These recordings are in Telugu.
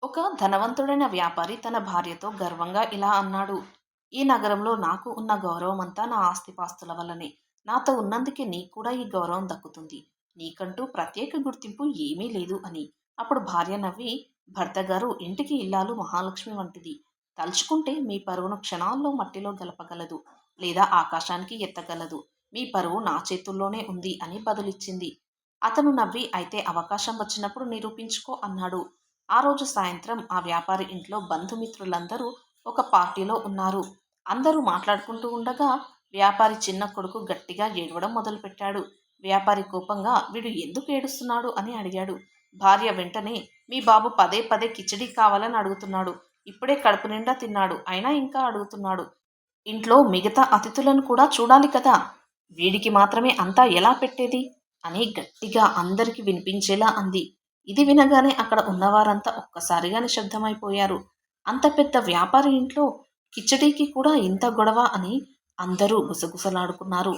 ఒక ధనవంతుడైన వ్యాపారి తన భార్యతో గర్వంగా ఇలా అన్నాడు. ఈ నగరంలో నాకు ఉన్న గౌరవమంతా నా ఆస్తిపాస్తుల వల్లనే. నాతో ఉన్నందుకే నీకు కూడా ఈ గౌరవం దక్కుతుంది. నీకంటూ ప్రత్యేక గుర్తింపు ఏమీ లేదు అని. అప్పుడు భార్య నవ్వి, భర్త గారు, ఇంటికి ఇల్లాలు మహాలక్ష్మి వంటిది. తలుచుకుంటే మీ పరువును క్షణాల్లో మట్టిలో గలపగలదు, లేదా ఆకాశానికి ఎత్తగలదు. మీ పరువు నా చేతుల్లోనే ఉంది అని బదులిచ్చింది. అతను నవ్వి, అయితే అవకాశం వచ్చినప్పుడు నిరూపించుకో అన్నాడు. ఆ రోజు సాయంత్రం ఆ వ్యాపారి ఇంట్లో బంధుమిత్రులందరూ ఒక పార్టీలో ఉన్నారు. అందరూ మాట్లాడుకుంటూ ఉండగా వ్యాపారి చిన్న కొడుకు గట్టిగా ఏడవడం మొదలుపెట్టాడు. వ్యాపారి కోపంగా, వీడు ఎందుకు ఏడుస్తున్నాడు అని అడిగాడు. భార్య వెంటనే, మీ బాబు పదే పదే కిచిడి కావాలని అడుగుతున్నాడు. ఇప్పుడే కడుపు నిండా తిన్నాడు, అయినా ఇంకా అడుగుతున్నాడు. ఇంట్లో మిగతా అతిథులను కూడా చూడాలి కదా! వీడికి మాత్రమే అంతా ఎలా పెట్టేది? అని గట్టిగా అందరికి వినిపించేలా అంది. ఇది వినగానే అక్కడ ఉన్నవారంతా ఒక్కసారిగా నిశ్శబ్దమైపోయారు. అంత పెద్ద వ్యాపారి ఇంట్లో కిచడీకి కూడా ఇంత గొడవ అని అందరూ గుసగుసలాడుకున్నారు.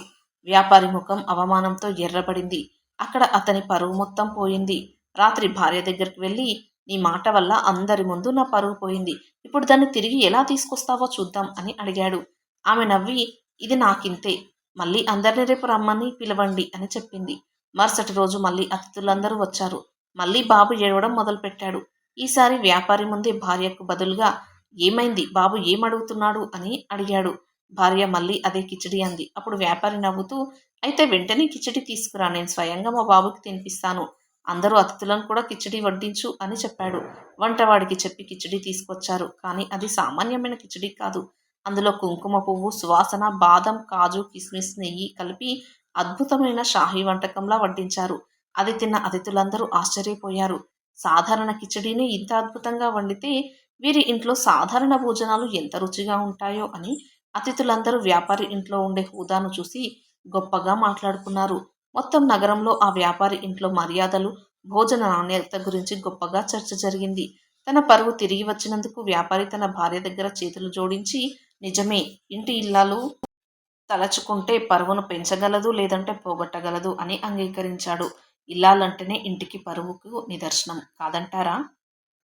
వ్యాపారి ముఖం అవమానంతో ఎర్రబడింది. అక్కడ అతని పరువు మొత్తం పోయింది. రాత్రి భార్య దగ్గరికి వెళ్ళి, నీ మాట వల్ల అందరి ముందు నా పరువు పోయింది. ఇప్పుడు దాన్ని తిరిగి ఎలా తీసుకొస్తావో చూద్దాం అని అడిగాడు. ఆమె నవ్వి, ఇది నాకింతే. మళ్ళీ అందరిని రేపు రమ్మని పిలవండి అని చెప్పింది. మరుసటి రోజు మళ్ళీ అతిథులందరూ వచ్చారు. మళ్ళీ బాబు ఏడవడం మొదలుపెట్టాడు. ఈసారి వ్యాపారి ముందే భార్యకు బదులుగా, ఏమైంది, బాబు ఏమడుగుతున్నాడు అని అడిగాడు. భార్య మళ్ళీ అదే కిచిడి అంది. అప్పుడు వ్యాపారి నవ్వుతూ, అయితే వెంటనే కిచిడి తీసుకురా, నేను స్వయంగా మా బాబుకి తినిపిస్తాను. అందరూ అతిథులను కూడా కిచిడి వడ్డించు అని చెప్పాడు. వంటవాడికి చెప్పి కిచిడి తీసుకొచ్చారు. కానీ అది సామాన్యమైన కిచిడి కాదు. అందులో కుంకుమ పువ్వు సువాసన, బాదం, కాజు, కిస్మిస్, నెయ్యి కలిపి అద్భుతమైన షాహీ వంటకంలా వడ్డించారు. అది తిన్న అతిథులందరూ ఆశ్చర్యపోయారు. సాధారణ కిచడీని ఇంత అద్భుతంగా వండితే వీరి ఇంట్లో సాధారణ భోజనాలు ఎంత రుచిగా ఉంటాయో అని అతిథులందరూ వ్యాపారి ఇంట్లో ఉండే హోదాను చూసి గొప్పగా మాట్లాడుకున్నారు. మొత్తం నగరంలో ఆ వ్యాపారి ఇంట్లో మర్యాదలు, భోజన నాణ్యత గురించి గొప్పగా చర్చ జరిగింది. తన పరువు తిరిగి వచ్చినందుకు వ్యాపారి తన భార్య దగ్గర చేతులు జోడించి, నిజమే, ఇంటి ఇల్లాలు తలచుకుంటే పరువును పెంచగలదు, లేదంటే పోగొట్టగలదు అని అంగీకరించాడు. ఇల్లాలంటేనే ఇంటికి పరువుకు నిదర్శనం కాదంటారా?